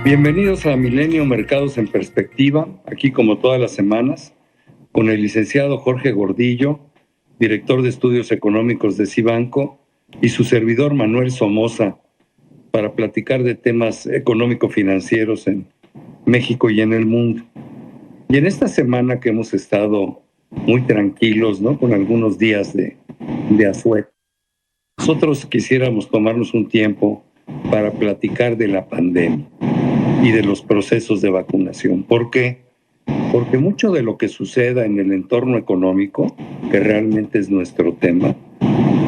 Bienvenidos a Milenio Mercados en Perspectiva, aquí como todas las semanas, con el licenciado Jorge Gordillo, director de Estudios Económicos de Cibanco, y su servidor Manuel Somoza, para platicar de temas económico-financieros en México y en el mundo. Y en esta semana que hemos estado muy tranquilos, ¿no?, con algunos días de asueto, nosotros quisiéramos tomarnos un tiempo para platicar de la pandemia y de los procesos de vacunación. ¿Por qué? Porque mucho de lo que suceda en el entorno económico, que realmente es nuestro tema,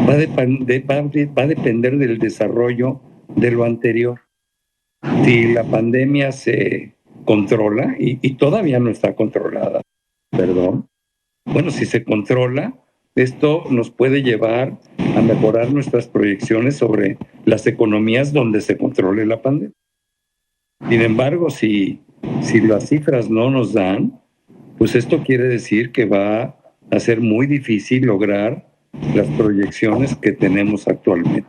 va a depender del desarrollo de lo anterior. Si la pandemia se controla, y todavía no está controlada, perdón, bueno, si se controla, esto nos puede llevar a mejorar nuestras proyecciones sobre las economías donde se controle la pandemia. Sin embargo, si las cifras no nos dan, pues esto quiere decir que va a ser muy difícil lograr las proyecciones que tenemos actualmente.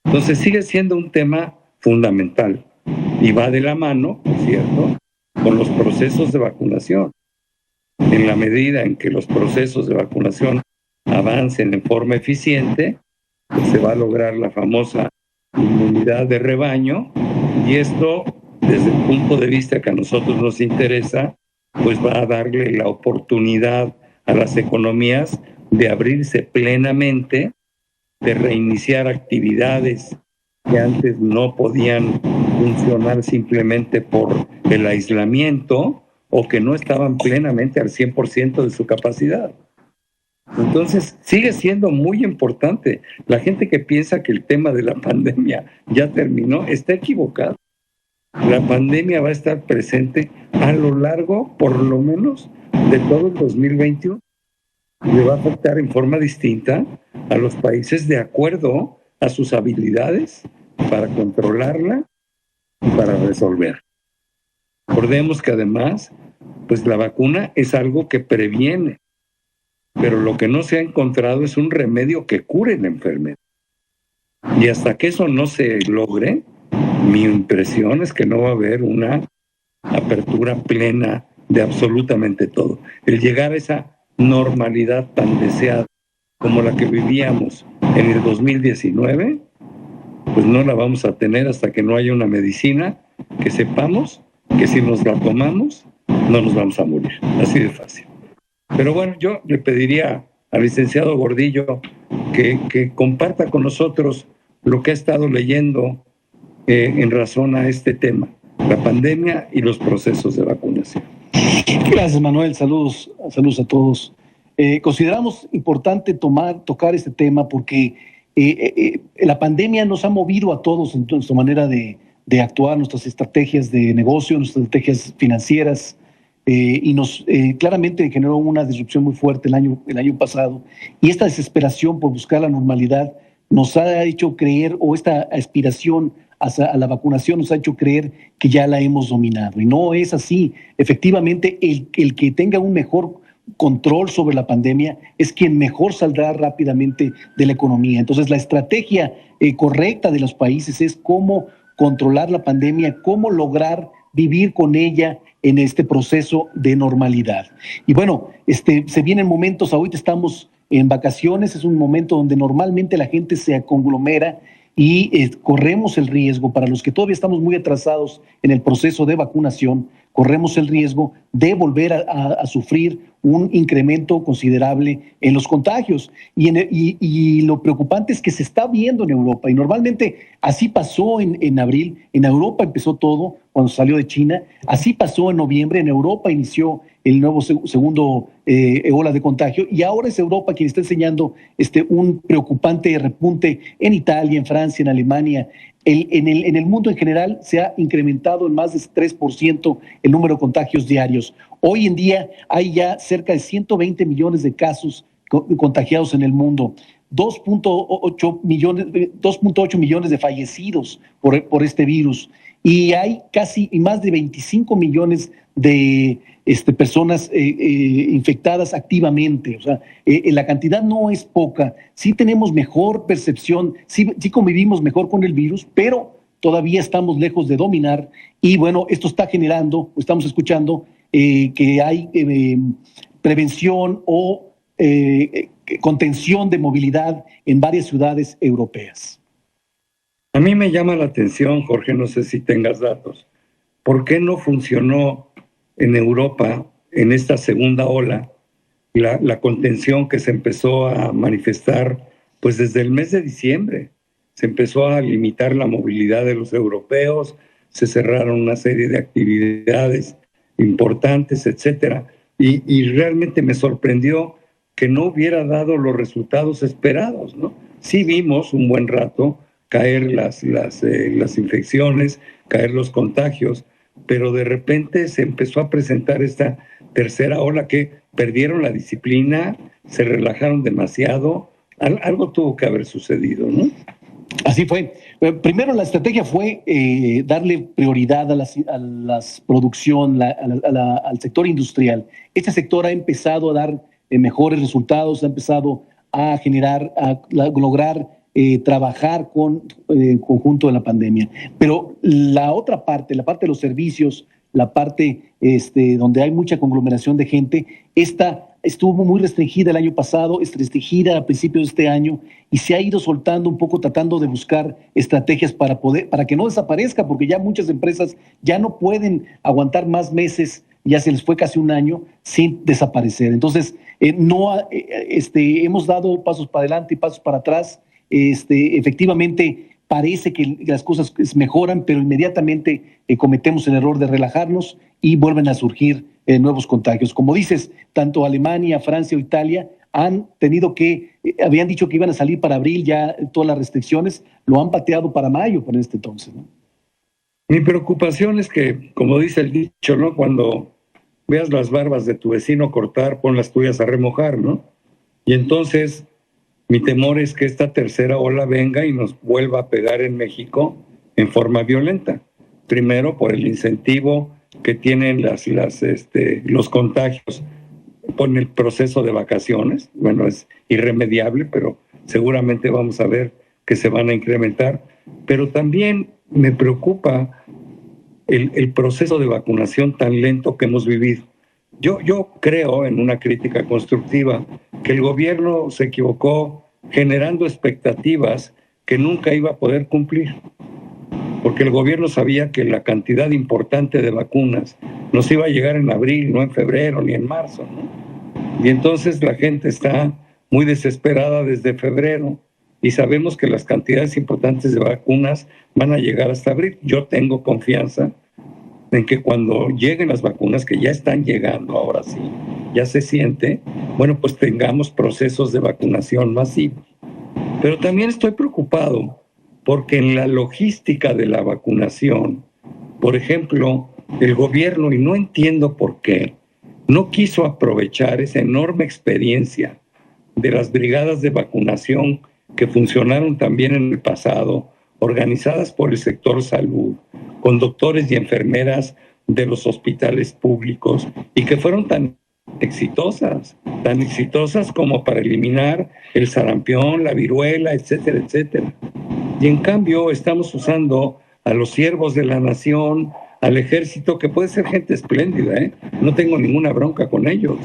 Entonces sigue siendo un tema fundamental y va de la mano, por cierto, con los procesos de vacunación. En la medida en que los procesos de vacunación avancen en forma eficiente, pues se va a lograr la famosa inmunidad de rebaño, y esto, desde el punto de vista que a nosotros nos interesa, pues va a darle la oportunidad a las economías de abrirse plenamente, de reiniciar actividades que antes no podían funcionar simplemente por el aislamiento o que no estaban plenamente al 100% de su capacidad. Entonces, sigue siendo muy importante. La gente que piensa que el tema de la pandemia ya terminó, está equivocada. La pandemia va a estar presente a lo largo, por lo menos, de todo el 2021. Le va a afectar en forma distinta a los países de acuerdo a sus habilidades para controlarla y para resolver. Recordemos que además, pues la vacuna es algo que previene, pero lo que no se ha encontrado es un remedio que cure la enfermedad. Y hasta que eso no se logre, mi impresión es que no va a haber una apertura plena de absolutamente todo. El llegar a esa normalidad tan deseada como la que vivíamos en el 2019, pues no la vamos a tener hasta que no haya una medicina que sepamos que si nos la tomamos no nos vamos a morir. Así de fácil. Pero bueno, yo le pediría al licenciado Gordillo que comparta con nosotros lo que ha estado leyendo en razón a este tema, la pandemia y los procesos de vacunación. Gracias, Manuel. Saludos a todos. Consideramos importante tocar este tema porque la pandemia nos ha movido a todos en nuestra manera de actuar, nuestras estrategias de negocio, nuestras estrategias financieras, y nos claramente generó una disrupción muy fuerte el año pasado, y esta desesperación por buscar la normalidad nos ha hecho creer, o esta aspiración a la vacunación nos ha hecho creer que ya la hemos dominado, y no es así. Efectivamente, el que tenga un mejor control sobre la pandemia es quien mejor saldrá rápidamente de la economía. Entonces, la estrategia correcta de los países es cómo controlar la pandemia, cómo lograr vivir con ella en este proceso de normalidad. Y bueno, se vienen momentos, ahorita estamos en vacaciones, es un momento donde normalmente la gente se conglomera y corremos el riesgo, para los que todavía estamos muy atrasados en el proceso de vacunación, corremos el riesgo de volver a sufrir un incremento considerable en los contagios. Y lo preocupante es que se está viendo en Europa, y normalmente así pasó en abril. En Europa empezó todo cuando salió de China, así pasó en noviembre, en Europa inició el nuevo segundo ola de contagio, y ahora es Europa quien está enseñando un preocupante repunte en Italia, en Francia, en Alemania. En el mundo en general se ha incrementado en más de 3% el número de contagios diarios. Hoy en día hay ya cerca de 120 millones de casos contagiados en el mundo, 2.8 millones de fallecidos por este virus, y hay más de 25 millones de personas infectadas activamente. O sea, la cantidad no es poca. Sí tenemos mejor percepción, sí convivimos mejor con el virus, pero todavía estamos lejos de dominar y bueno, esto está generando, estamos escuchando que hay prevención o contención de movilidad en varias ciudades europeas. A mí me llama la atención, Jorge, no sé si tengas datos. ¿Por qué no funcionó en Europa, en esta segunda ola, la contención que se empezó a manifestar pues desde el mes de diciembre? Se empezó a limitar la movilidad de los europeos, se cerraron una serie de actividades importantes, etcétera. Y realmente me sorprendió que no hubiera dado los resultados esperados, ¿no? Sí vimos un buen rato caer las infecciones, caer los contagios, pero de repente se empezó a presentar esta tercera ola que perdieron la disciplina, se relajaron demasiado, algo tuvo que haber sucedido, ¿no? Así fue. Primero la estrategia fue darle prioridad a la producción, al sector industrial. Este sector ha empezado a dar mejores resultados, ha empezado a generar, a lograr trabajar con el conjunto de la pandemia. Pero la otra parte, la parte de los servicios, la parte donde hay mucha conglomeración de gente, esta estuvo muy restringida el año pasado, es restringida a principios de este año y se ha ido soltando un poco, tratando de buscar estrategias para que no desaparezca, porque ya muchas empresas ya no pueden aguantar más meses, ya se les fue casi un año sin desaparecer. Entonces, hemos dado pasos para adelante y pasos para atrás. Efectivamente, parece que las cosas mejoran, pero inmediatamente cometemos el error de relajarnos y vuelven a surgir nuevos contagios. Como dices, tanto Alemania, Francia o Italia habían dicho que iban a salir para abril, ya todas las restricciones lo han pateado para mayo, por este entonces, ¿no? Mi preocupación es que, como dice el dicho, ¿no? Cuando veas las barbas de tu vecino cortar, pon las tuyas a remojar, ¿no? Y entonces mi temor es que esta tercera ola venga y nos vuelva a pegar en México en forma violenta. Primero, por el incentivo que tienen los contagios con el proceso de vacaciones. Bueno, es irremediable, pero seguramente vamos a ver que se van a incrementar. Pero también me preocupa el proceso de vacunación tan lento que hemos vivido. Yo creo, en una crítica constructiva, que el gobierno se equivocó generando expectativas que nunca iba a poder cumplir, porque el gobierno sabía que la cantidad importante de vacunas nos iba a llegar en abril, no en febrero ni en marzo, ¿no? Y entonces la gente está muy desesperada desde febrero y sabemos que las cantidades importantes de vacunas van a llegar hasta abril. Yo tengo confianza en que cuando lleguen las vacunas, que ya están llegando ahora sí, ya se siente, bueno, pues tengamos procesos de vacunación masivos. Pero también estoy preocupado porque en la logística de la vacunación, por ejemplo, el gobierno, y no entiendo por qué, no quiso aprovechar esa enorme experiencia de las brigadas de vacunación que funcionaron también en el pasado, organizadas por el sector salud, con doctores y enfermeras de los hospitales públicos, y que fueron tan exitosas como para eliminar el sarampión, la viruela, etcétera, etcétera. Y en cambio estamos usando a los siervos de la nación, al ejército, que puede ser gente espléndida, no tengo ninguna bronca con ellos,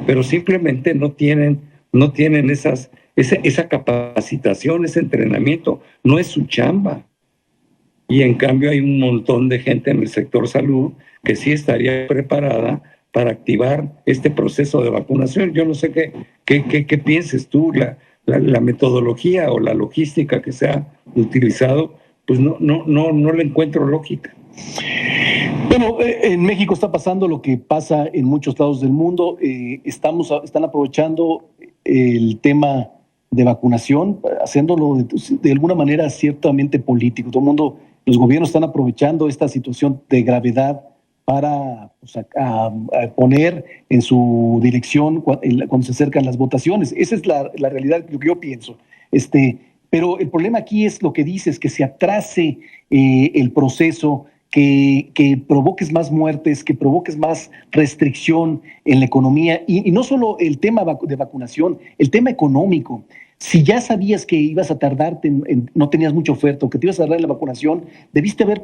pero simplemente no tienen esa capacitación, ese entrenamiento, no es su chamba. Y en cambio hay un montón de gente en el sector salud que sí estaría preparada para activar este proceso de vacunación. Yo no sé qué pienses tú, la metodología o la logística que se ha utilizado, pues no le encuentro lógica. Bueno, en México está pasando lo que pasa en muchos lados del mundo. Están aprovechando el tema de vacunación, haciéndolo de alguna manera ciertamente político. Todo el mundo, los gobiernos están aprovechando esta situación de gravedad para a poner en su dirección cuando se acercan las votaciones. Esa es la realidad, lo que yo pienso. Pero el problema aquí es lo que dices, que se atrase el proceso, que provoques más muertes, que provoques más restricción en la economía, y no solo el tema de vacunación, el tema económico. Si ya sabías que ibas a tardarte, no tenías mucha oferta, o que te ibas a tardar en la vacunación, debiste haber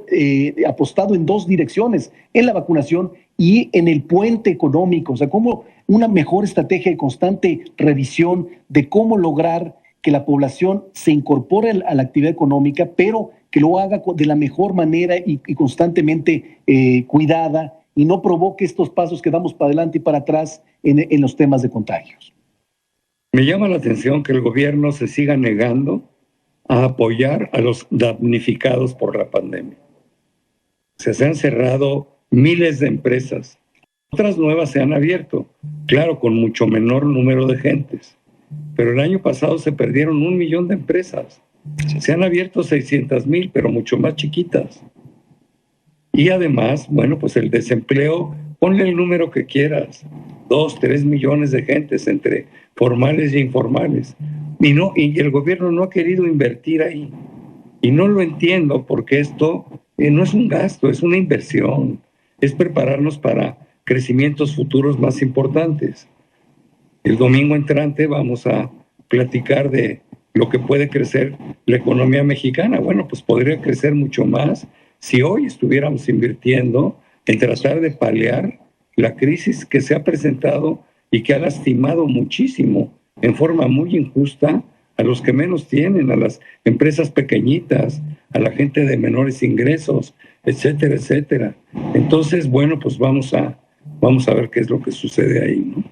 apostado en dos direcciones, en la vacunación y en el puente económico. O sea, como una mejor estrategia de constante revisión de cómo lograr que la población se incorpore a la actividad económica, pero que lo haga de la mejor manera y constantemente cuidada, y no provoque estos pasos que damos para adelante y para atrás en los temas de contagios. Me llama la atención que el gobierno se siga negando a apoyar a los damnificados por la pandemia. Se han cerrado miles de empresas. Otras nuevas se han abierto, claro, con mucho menor número de gentes. Pero el año pasado se perdieron 1 millón de empresas. Se han abierto 600,000, pero mucho más chiquitas. Y además, bueno, pues el desempleo, ponle el número que quieras, 2, 3 millones de gentes entre formales e informales. Y el gobierno no ha querido invertir ahí. Y no lo entiendo, porque esto no es un gasto, es una inversión. Es prepararnos para crecimientos futuros más importantes. El domingo entrante vamos a platicar de lo que puede crecer la economía mexicana. Bueno, pues podría crecer mucho más si hoy estuviéramos invirtiendo en tratar de paliar la crisis que se ha presentado y que ha lastimado muchísimo, en forma muy injusta, a los que menos tienen, a las empresas pequeñitas, a la gente de menores ingresos, etcétera, etcétera. Entonces, bueno, pues vamos a ver qué es lo que sucede ahí, ¿no?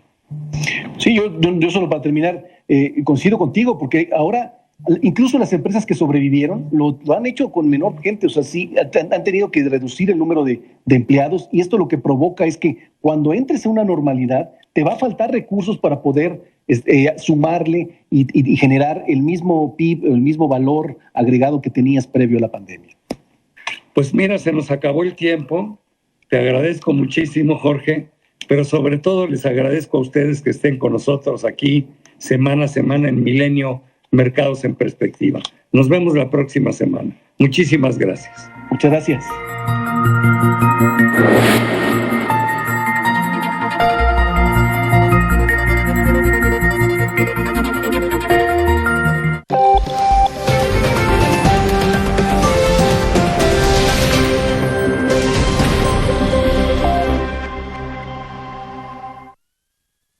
Sí, yo solo para terminar, coincido contigo, porque ahora incluso las empresas que sobrevivieron lo han hecho con menor gente. O sea, sí, han tenido que reducir el número de empleados, y esto lo que provoca es que cuando entres en una normalidad te va a faltar recursos para poder sumarle y generar el mismo PIB, el mismo valor agregado que tenías previo a la pandemia. Pues mira, se nos acabó el tiempo. Te agradezco muchísimo, Jorge, pero sobre todo les agradezco a ustedes que estén con nosotros aquí semana a semana en Milenio Mercados en Perspectiva. Nos vemos la próxima semana. Muchísimas gracias. Muchas gracias.